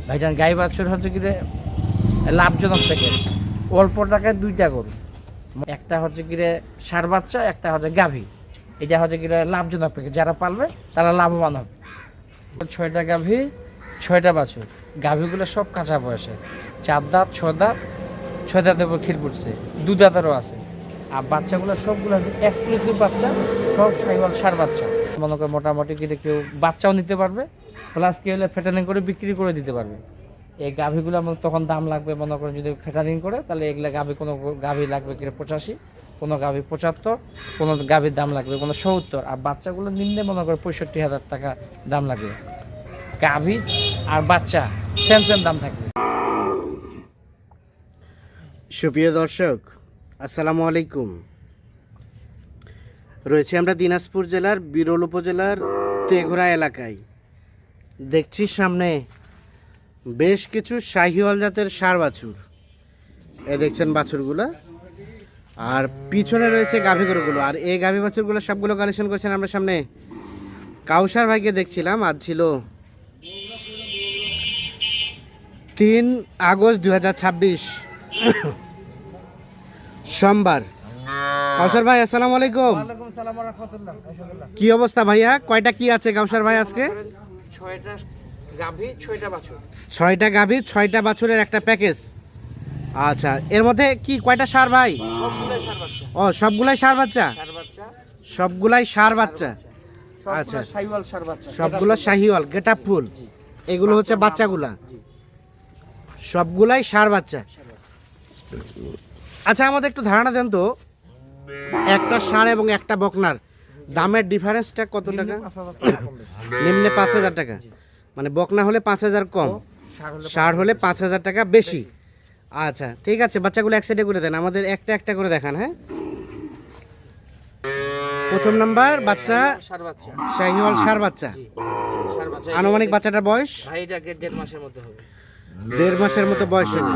ভাইজান গাই বাছুর হচ্ছে কি লাভজনক থেকে অল্প টাকায় দুইটা গরু, একটা হচ্ছে কি ষাঁড় বাচ্চা, একটা হচ্ছে গাভী। এটা হচ্ছে কি লাভজনক থেকে, যারা পালবে তারা লাভবান হবে। 6টা গাভী 6টা বাছুর। গাভীগুলো সব কাঁচা বয়সে, 4 দাঁত 6 দাঁত, 6 দাঁতের উপর খিল পড়ছে, 2 দাঁতেরও আছে। আর বাচ্চাগুলো সবগুলো এক্সক্লুসিভ বাচ্চা, সব সাইওয়াল ষাঁড় বাচ্চা। মনে করে মোটামুটি কিন্তু কেউ বাচ্চাও নিতে পারবে, প্লাস কি হলে ফেটানিং করে বিক্রি করে দিতে পারবে। এই গাভীগুলো আমার তখন দাম লাগবে, মনে করেন যদি ফেটানিং করে তাহলে এগুলা গাভী, কোনো গাভী লাগবে কি 85, কোনো গাভী 75, কোনো গাভীর দাম লাগবে কোনো 70, আর বাচ্চাগুলো নিম্নে মনে করে 65,000 টাকা দাম লাগবে। গাভী আর বাচ্চা সেম সেম দাম থাকবে। সুপ্রিয় দর্শক, আসসালামু আলাইকুম। রয়েছে আমরা দিনাজপুর জেলার বিরল উপজেলার তেঘরা এলাকায়। দেখছি সামনে বেশ কিছু শাহিওয়াল জাতের ষাঁড় বাছুর। দেখছেন বাছুরগুলো, আর পিছনে রয়েছে গাভী গরুগুলো। আর এই গাভী বাছুরগুলো সবগুলো কালেকশন করছেন আমরা সামনে কাউসার ভাইকে দেখছিলাম। আজ ছিল 3 আগস্ট 2026 সোমবার। কাউসার ভাই আসসালামু আলাইকুম। ওয়ালাইকুম আসসালাম ওয়া রাহমাতুল্লাহ। কি অবস্থা ভাইয়া? কয়টা কি আছে কাউসার ভাই আজকে? 6টা গাভী 6টা বাছুর। 6টা গাভী 6টা বাছুরের একটা প্যাকেজ। আচ্ছা, এর মধ্যে কি কয়টা ষাঁড় ভাই? সবগুলাই ষাঁড় বাচ্চা। ও, সবগুলাই ষাঁড় বাচ্চা। ষাঁড় বাচ্চা, সবগুলাই ষাঁড় বাচ্চা। আচ্ছা, সাইওয়াল ষাঁড় বাচ্চা। সবগুলো শাহিওয়াল গেট আপ ফুল। এগুলো হচ্ছে বাচ্চাগুলা, সবগুলাই ষাঁড় বাচ্চা। আচ্ছা, আমাদের একটু ধারণা দেন তো, একটা ষাঁড় এবং একটা বকনার দামের ডিফারেন্সটা কত টাকা? নিম্নে 5,000 টাকা, মানে বকনা হলে 5,000 কম, ষাঁড় হলে 5,000 টাকা বেশি। আচ্ছা ঠিক আছে, বাচ্চাগুলো এক সাইডে করে দেন, আমাদের একটা একটা করে দেখান। হ্যাঁ, প্রথম নাম্বার বাচ্চা শাহিওয়াল ষাঁড় বাচ্চা। আনুমানিক বাচ্চাটার বয়স ভাইটাকে 1.5 মাসের মধ্যে হবে। 1.5 মাসের মতো বয়স হবে।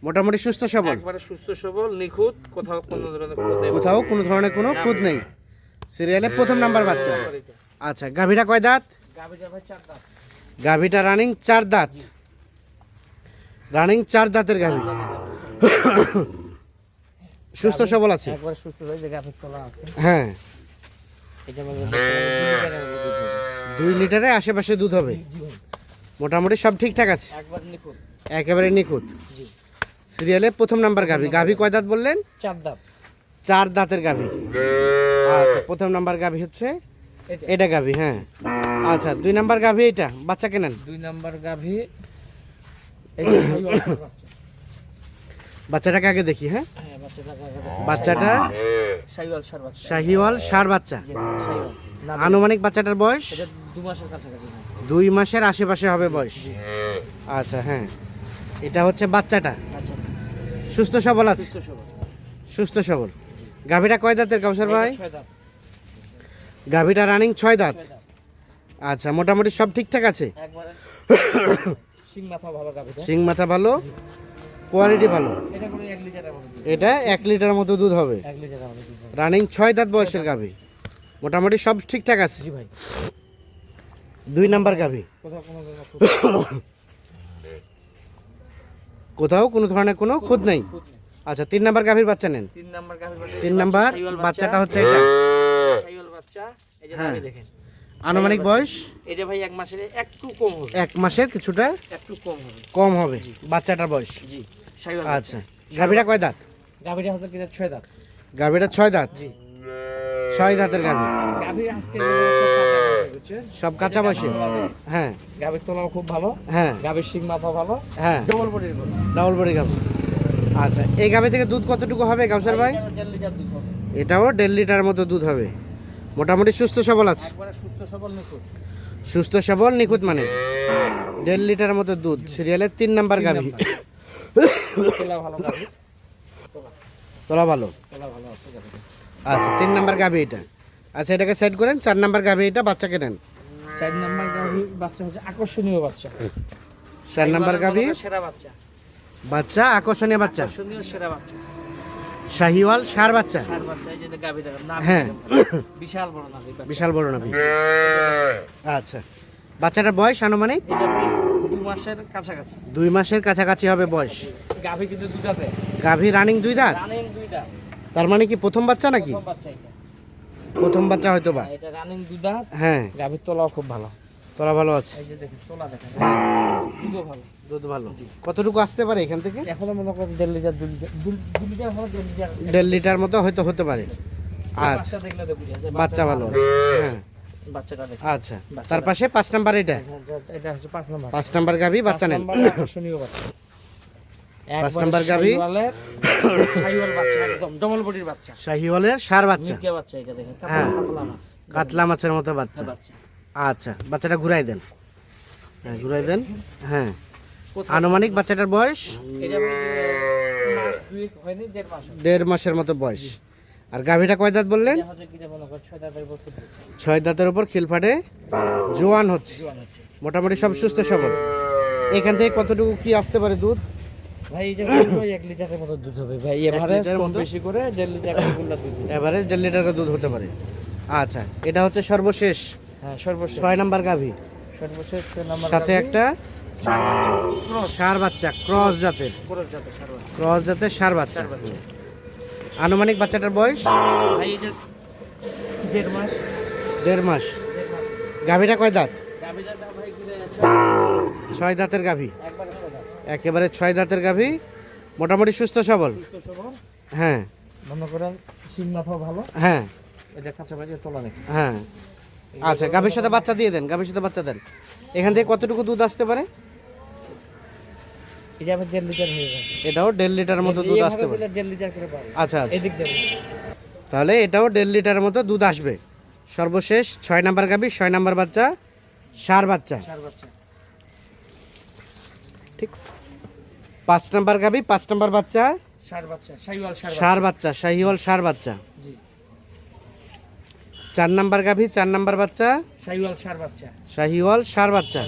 মোটামুটি সুস্থ সবল, একবারে সুস্থ সবল, নিখুঁত, কোথাও কোনো ধরনের খুঁত নেই। কোথাও কোনো ধরনের কোনো খুঁত নেই। সিরিয়ালে প্রথম নাম্বার বাচ্চা। আচ্ছা, গাভীটা কয় দাঁত? গাভীটা ভাই 4 দাঁত। গাভীটা রানিং 4 দাঁত, রানিং 4 দাঁতের গাভী। সুস্থ সবল আছে, একবারে সুস্থ হয়ে যে গাভীর তলা আছে। হ্যাঁ, এটা বলবো 2 লিটারের আশেপাশে দুধ হবে। মোটামুটি সব ঠিকঠাক আছে, একবার নিখুঁত, একেবারে নিখুঁত। জি। সিরিয়ালে প্রথম নাম্বার গাভী। গাভী কয় দাঁত বললেন? 4 দাঁত। 4 দাঁতের গাভী। আচ্ছা, প্রথম নাম্বার গাভী হচ্ছে এটা গাভী। হ্যাঁ, আচ্ছা 2 নাম্বার গাভী এটা বাচ্চা কেনেন। 2 নাম্বার গাভী, বাচ্চাটাকে আগে দেখি। হ্যাঁ, হ্যাঁ বাচ্চাটা শাহিওয়াল ষাঁড় বাচ্চা। শাহিওয়াল ষাঁড় বাচ্চা। শাহিওয়াল। আনুমানিক বাচ্চাটার বয়স এটা 2 মাসের কাছাকাছি। 2 মাসের আশেপাশে হবে বয়স। আচ্ছা, হ্যাঁ, এটা হচ্ছে বাচ্চাটা। আচ্ছা, সুস্থ সবল আছে, সুস্থ সবল। সুস্থ সবল। গাভীটা কয় দাঁতের কাউসার ভাই? 6 দাঁত। গাভীটা রানিং 6 দাঁত। আচ্ছা, মোটামুটি সব ঠিকঠাক আছে। একবারে সিং মাথা ভালো গাভীটা। সিং মাথা ভালো, কোয়ালিটি ভালো। এটা করে 1 লিটারের মতো দুধ। এটা 1 লিটার মতো দুধ হবে। 1 লিটারের মতো দুধ হবে। রানিং 6 দাঁত বয়সের গাভী, মোটামুটি সব ঠিকঠাক আছে। জি ভাই। 2 নাম্বার গাভী, কোথাও কোনো ধরনের কোথাও কোনো ধরনের কোনো খুঁত নেই। খুঁত নেই। আচ্ছা, 3 নাম্বার গাভীর বাচ্চা নেন। 3 নাম্বার গাভীর বাচ্চা। 3 নাম্বার বাচ্চাটা হচ্ছে এটা। শাহিওয়াল বাচ্চা। এই যে হ্যাঁ। গাভী দেখেন। আনুমানিক বয়স এটা ভাই 1 মাসের একটু কম হবে। 1 মাসের কিছুটা একটু কম হবে। কম হবে বাচ্চাটার বয়স। জি, শাহিওয়াল। আচ্ছা, গাভীটা কয় দাঁত? গাভীটা হচ্ছে কি 6 দাঁত। গাভীটা 6 দাঁত। জি। 6 দাঁতের গাভী, গাভীর আজকে সব কাঁচা বয়সে, বুঝছেন? সব কাঁচা বয়সে। হ্যাঁ, গাভীর তলাও খুব ভালো। হ্যাঁ, গাভীর শিং মাথা ভালো। হ্যাঁ, ডবল বডির গরু। ডাবল বডি গাভী। আচ্ছা, এই গাভী থেকে দুধ কতটুকু হবে কাউসার ভাই? এটা 1.5 লিটার দুধ হবে। এটাও 1.5 লিটার মতো দুধ হবে। মোটামুটি সুস্থ সবল আছে, একবারে সুস্থ সবল নিখুঁত। সুস্থ সবল নিখুঁত, মানে 1.5 লিটার মতো দুধ। সিরিয়ালে 3 নাম্বার গাভী। তোলা ভালো গাভী। তোলা ভালো। তোলা ভালো আছে গাভীটা। আচ্ছা, 3 নাম্বার গাভী এটা। আচ্ছা, এটাকে সেট করেন। 4 নাম্বার গাভী এটা বাচ্চা কেনেন। 4 নাম্বার গাভী বাচ্চা হচ্ছে আকর্ষণীয় বাচ্চা। 4 নাম্বার গাভী সেরা বাচ্চা। বাচ্চা আকর্ষণীয় বাচ্চা, আকর্ষণীয় সেরা বাচ্চা। শাহিওয়াল ষাঁড় বাচ্চা। ষাঁড় বাচ্চা। এই যে গাভী দেখেন, নাভি হ্যাঁ, দেখেন। বিশাল বড় নাভি। বিশাল বড় নাভি। আচ্ছা, বাচ্চাটার বয়স আনুমানিক এটা 2 মাসের কাছাকাছি। 2 মাসের কাছাকাছি হবে বয়স। গাভী কিন্তু দুটাতে, গাভী রানিং 2 দাঁত। রানিং 2 দাঁত। তার মানে কি প্রথম বাচ্চা নাকি? প্রথম বাচ্চা এটা। প্রথম বাচ্চা হয়তো বা। এটা রানিং 2 দাঁত। হ্যাঁ, গাভীর তলাও খুব ভালো। তোরা ভালো আছে। এই যে দেখেন তোলা দেখেন, দুধও ভালো। দুধ ভালো। কতটুকু আসতে পারে এখান থেকে? এখনো মনে করেন 1.5 লিটার 2 লিটার হলো 1.5 লিটার। 1.5 লিটার মতো হয়তো হতে পারে। আচ্ছা, বাচ্চা দেখলে তো বুঝা যায় বাচ্চা ভালো আছে। হ্যাঁ, বাচ্চাটা দেখেন। আচ্ছা। তার পাশে 5 নাম্বার এটা। এটা হচ্ছে 5 নাম্বার। 5 নাম্বার গাভী বাচ্চা নেন। আকর্ষণীয় বাচ্চা। 5 নাম্বার গাভী শাহিওয়াল বাচ্চা, একদম ডবল বডির বাচ্চা। শাহিওয়ালের ষাঁড় বাচ্চা। মির্গা বাচ্চা এটা দেখেন, হ্যাঁ। কাতলা মাছ। কাতলা মাছের মতো বাচ্চা। বাচ্চা। আচ্ছা, বাচ্চাটা ঘুরাই দেন। হ্যাঁ, ঘুরাই দেন। হ্যাঁ, আনুমানিক বাচ্চাটার বয়স এটা মাস 2 হয়নি, 1.5 মাস। 1.5 মাসের মতো বয়স। আর গাভীটা কয় দাঁত বললেন? এটা হচ্ছে কি মনে করেন 6 দাঁতের বছর দিচ্ছে। 6 দাঁতের উপর খিলফাটে জোয়ান হচ্ছে। জোয়ান হচ্ছে। মোটামুটি সব সুস্থ সবল। এখান থেকে কতটুকু কি আসতে পারে দুধ? ভাই এটা কিন্তু 1 লিটারের মতো দুধ হবে ভাই, এভারেজ লিটারের কম মতো? বেশি করে 1.5 লিটার গুলা দুধ হবে। এভারেজ 1.5 লিটার দুধ হতে পারে। আচ্ছা, এটা হচ্ছে সর্বশেষ হ্যাঁ, সর্বশেষ 6 নাম্বার গাভী। সর্বশেষ 6 নাম্বার সাথে একটা ষাঁড় বাচ্চা, ক্রস জাতের। ক্রস জাতের ষাঁড় বাচ্চা। আনুমানিক বাচ্চাটার বয়স ভাই এটা 1.5 মাস। 1.5 মাস। গাভীটা কয় দাঁত? গাভীটার দাম ভাই কিনে আছে 6 দাঁতের গাভী। একবারে 6 দাঁত। একেবারে 6 দাঁতের গাভী, মোটামুটি সুস্থ সবল। সুস্থ সবল, হ্যাঁ মনে করেন সিং মাথাও ভালো। হ্যাঁ এটা কাঁচা বাজে তোলা দেখেন। হ্যাঁ। আচ্ছা, গাভীর সাথে বাচ্চা দিয়ে দেন, গাভীর সাথে বাচ্চা দেন। এখান থেকে কতটুকু দুধ আসতে পারে? এটা আবার 1.5 লিটার হয়ে যাবে। এটাও 1.5 লিটারের মতো দুধ আসতে পারে। 1.5 লিটার করে পাবে। আচ্ছা আচ্ছা, এদিক দিয়ে তাহলে এটাও 1.5 লিটারের মতো দুধ আসবে। সর্বশেষ 6 নাম্বার গাভী, 6 নাম্বার বাচ্চা, ষাঁড় বাচ্চা। ষাঁড় বাচ্চা। ঠিক। 5 নাম্বার গাভী, 5 নাম্বার বাচ্চা, ষাঁড় বাচ্চা, শাহিওয়াল ষাঁড় বাচ্চা। ষাঁড় বাচ্চা, শাহিওয়াল ষাঁড় বাচ্চা। জি। 4 নাম্বার গাভী, 4 নাম্বার বাচ্চা, শাহিওয়াল ষাঁড় বাচ্চা। শাহিওয়াল ষাঁড় বাচ্চা।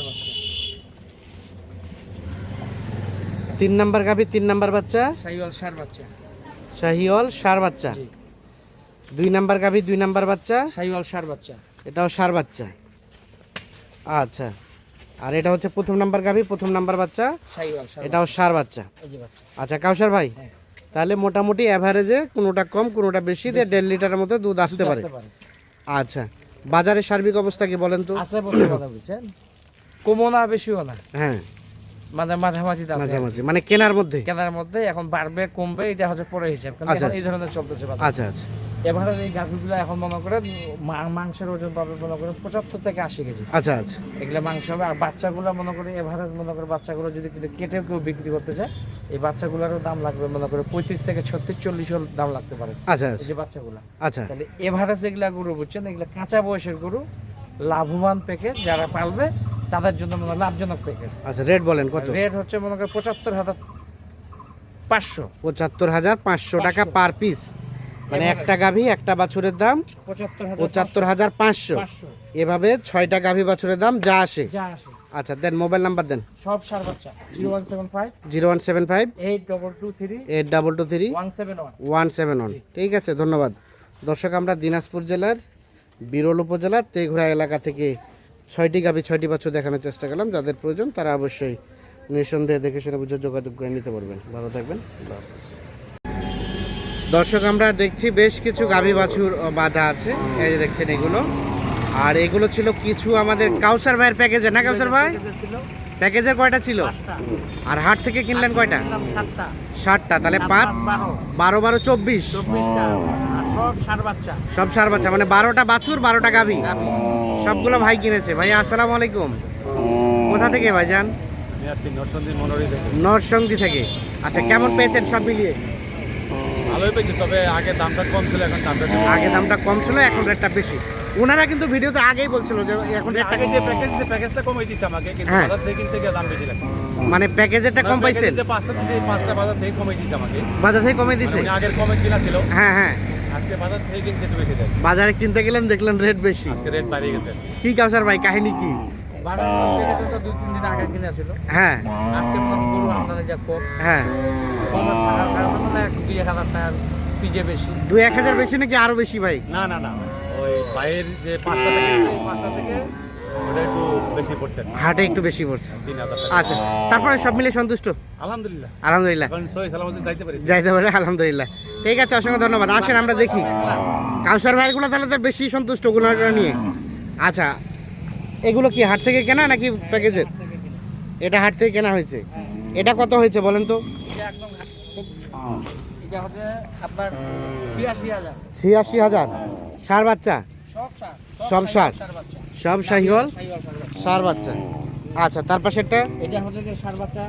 3 নাম্বার গাভী, 3 নাম্বার বাচ্চা, শাহিওয়াল ষাঁড় বাচ্চা। শাহিওয়াল ষাঁড় বাচ্চা। জি। 2 নাম্বার গাভী, 2 নাম্বার বাচ্চা, শাহিওয়াল ষাঁড় বাচ্চা। এটাও ষাঁড় বাচ্চা। আচ্ছা, আর এটা হচ্ছে প্রথম নাম্বার গাভী, প্রথম নাম্বার বাচ্চা, শাহিওয়াল ষাঁড়। এটাও ষাঁড় বাচ্চা। এই যে বাচ্চা। আচ্ছা কাউসার ভাই, হ্যাঁ। তাহলে মোটামুটি অ্যাভারেজে কোনোটা কম কোনোটা বেশি দিয়ে 1.5 লিটারের মতো দুধ আসতে দুধ পারে। আসতে পারে। আচ্ছা, বাজারের সার্বিক অবস্থা কি বলেন তো? আছে বলতে কথা বলছেন, কমও না বেশিও না, হ্যাঁ, মানে মাঝামাঝি আছে। মাঝামাঝি, মানে কেনার মধ্যে। কেনার মধ্যে এখন বাড়বে কমবে এটা হচ্ছে পরে হিসাব, কিন্তু আচ্ছা, এখন এই ধরনের চলতেছে বাজার। আচ্ছা আচ্ছা, এবারে এই গাভীগুলো এখন মনে করেন মাংসের ওজন পাবে মনে করেন 75 থেকে 80 কেজি। আচ্ছা আচ্ছা, এগুলো মাংস হবে। আর বাচ্চাগুলো মনে করেন এভারেজ মনে করে বাচ্চাগুলো যদি কেটে কেউ বিক্রি করতে চায়, এই বাচ্চাগুলোরও দাম লাগবে মনে করে 35 থেকে 36 40 দাম লাগতে পারে। আচ্ছা এই আচ্ছা, যে বাচ্চাগুলো, আচ্ছা তাহলে এভারেজ এগুলা গরু বুঝছেন, এগুলো কাঁচা বয়সের গরু, লাভবান প্যাকেজ, যারা পালবে তাদের জন্য মনে হয় লাভজনক প্যাকেজ। আচ্ছা, রেট বলেন কত? রেট হচ্ছে মনে করেন 75,500। 75,500 টাকা পার পিস, মানে একটা গাভী একটা বাছুরের দাম 75,500। 500 এভাবে 6টা গাভী বাছুরের দাম যা আসে। যা আসে। আচ্ছা দেন, মোবাইল নাম্বার দেন। সব ষাঁড় বাচ্চা 0175 0175 8223 8223 171। 171। ঠিক আছে, ধন্যবাদ। দর্শক, আমরা দিনাজপুর জেলার বিরল উপজেলার তেঘরা এলাকা থেকে 6টি গাভী 6টি বাছুর দেখানোর চেষ্টা করলাম। যাদের প্রয়োজন তারা অবশ্যই নিঃসন্দেহে দেখে শুনে বুঝে যোগাযোগ করে নিতে পারবেন। ভালো থাকবেন। আল্লাহ হাফেজ। দর্শক, আমরা দেখছি বেশ কিছু গাভী বাছুর বাঁধা আছে, এই যে দেখছেন এগুলো। আর এগুলো ছিল কিছু আমাদের কাউসার ভাইয়ের প্যাকেজে, না কাউসার ভাই? ছিল প্যাকেজের কয়টা ছিল? 5টা। আর হাট থেকে কিনলেন কয়টা? 7টা। 60টা, তাহলে 5 12 12 24 24টা। আর সব ষাঁড় বাচ্চা। সব ষাঁড় বাচ্চা, মানে 12টা বাছুর 12টা গাভী, গাভী। সবগুলো ভাই কিনেছে। ভাই আসসালামু আলাইকুম, কোথা থেকে ভাইজান? নরসিংদী থেকে। আচ্ছা, কেমন পেয়েছেন সব মিলিয়ে? ভালোই পেয়েছি, তবে আগে দামটা কম ছিল, এখন দামটা একটু আগে দামটা কম ছিল, এখন রেটটা বেশি। ওনারা কিন্তু ভিডিওতে আগেই বলছিল যে এখন রেটটা আগে যে প্যাকেজটা কমে দিয়েছে আমাকে, কিন্তু হ্যাঁ। বাজার থেকে কিনতে গিয়ে দাম বেশি লাগছে। মানে প্যাকেজেরটা কম পাইছেন? যে 5টা দিয়েছে, এই 5টা বাজার থেকে কমে দিয়েছে আমাকে। বাজার থেকে কমে দিছে? মানে উনি আগের কমে কিনা ছিল, হ্যাঁ হ্যাঁ, আজকে বাজার থেকে কিনছে একটু বেশি দেয়। বাজারে কিনতে গেলেন দেখলেন রেট বেশি। আজকে রেট বাড়িয়ে গেছে। কি কাউসার ভাই, কাহিনী কি? বাজার থেকে তো 2-3 দিন আগে কিনে ছিল। হ্যাঁ আজকে মনে হয় গরু আমদানি যা কম, হ্যাঁ, কমের থাকার কারণে মানে 2-1000 টাকার পিজে বেশি। 2-1000 বেশি নাকি আরো বেশি ভাই? না না না, ওই ভাইয়ের যে 5টা থেকে কিনছে, 5টা থেকে ওটা একটু বেশি পড়ছে হাটে একটু বেশি পড়ছে। 3000 টাকা। আচ্ছা, তারপরে সব মিলে সন্তুষ্ট? আলহামদুলিল্লাহ আলহামদুলিল্লাহ, এখন সহি সালামতে যাইতে পারি। যাইতে পারে, আলহামদুলিল্লাহ। ঠিক আছে, অসংখ্য ধন্যবাদ। আসেন আমরা দেখি কাউসার ভাইগুলো তাহলে তো বেশি সন্তুষ্ট ওগুলো নিয়ে। আচ্ছা, এগুলো কি হাট থেকে কেনা নাকি প্যাকেজের? এটা হাট থেকে কেনা হয়েছে। এটা কত হয়েছে বলেন তো? এটা একদম এটা হচ্ছে আপনার ৮৬,০০০। ৮৬,০০০ ষাঁড় বাচ্চা? সব ষাঁড়? সব শাহিওয়াল ষাঁড় বাচ্চা। আচ্ছা, তার পাশেরটা? এটা হচ্ছে কি ষাঁড় বাচ্চা,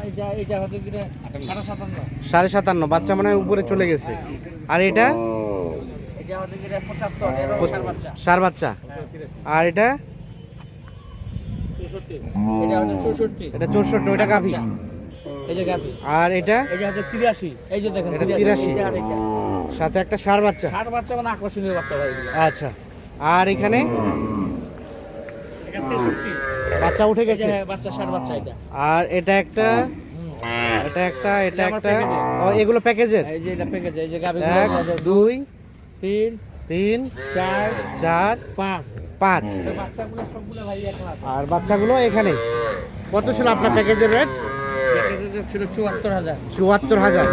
এটা হচ্ছে কি ৫৭,৫০। ৫৭,৫০ বাচ্চা মানে উপরে চলে গেছে। আর এটা? এটা হচ্ছে কি ৭৫, এরও ষাঁড় বাচ্চা। ষাঁড় বাচ্চা। আর এটা? ৬৪, এটা হচ্ছে ৬৪। এটা ৬৪, ওটা গাভী। এই যে গাভী। আর এটা? এটা হচ্ছে ৮৩, এই যে দেখেন এটা ৮৩। আর এটা সাথে একটা ষাঁড় বাচ্চা। ষাঁড় বাচ্চা মানে আকর্ষণীয় বাচ্চা ভাই এগুলো। আচ্ছা, আর এখানে এটা ৬৩, বাচ্চা উঠে এই যে গেছে। বাচ্চা ষাঁড় বাচ্চা এটা। আর এটা একটা, এটা একটা, এটা একটা। ও, এগুলো প্যাকেজের? এই যে এটা প্যাকেজ, এই যে গাভী ১ ২ ৩ ৩ ৪ ৪ ৫। ৫। বাচ্চাগুলো সবগুলো ভাই এক লাখ। আর বাচ্চাগুলো এখানে। কত ছিল আপনার প্যাকেজের রেট? প্যাকেজে ছিল ৭৪,০০০। ৭৪,০০০।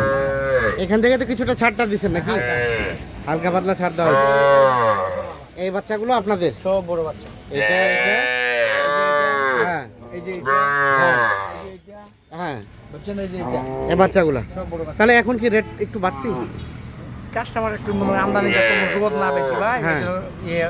এখান থেকে তো কিছুটা ছাড়টা দিচ্ছেন নাকি? হালকা পাতলা ছাড় দেওয়া হয়েছে। এই বাচ্চাগুলো আপনাদের? সব বড় বাচ্চা। এটা এটা, হ্যাঁ এই যে এটা, হ্যাঁ এই যে এটা, হ্যাঁ, বুঝছেন, এই যে এটা, এই বাচ্চাগুলো। সব বড় বাচ্চা। তাহলে এখন কি রেট একটু বাড়তি? কাস্টমার একটু মনে হয় আমদানিটা কোনো রোদ না বেশি ভাই, হ্যাঁ।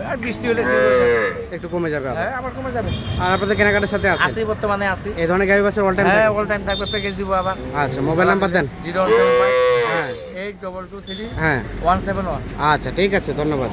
আর বৃষ্টি হলে কি হয়ে যাবে? একটু কমে যাবে আবার। হ্যাঁ, আবার কমে যাবে। আর আপনাদের কেনাকাটার সাথে আছে আছি, বর্তমানে আছি। এই ধরনের গাড়ি বাচ্চা অল টাইম? হ্যাঁ, অল টাইম থাকবে, প্যাকেজ দিব আবার। আচ্ছা, মোবাইল নাম্বার দেন। 075 হ্যাঁ 8223 হ্যাঁ 171। আচ্ছা, ঠিক আছে, ধন্যবাদ।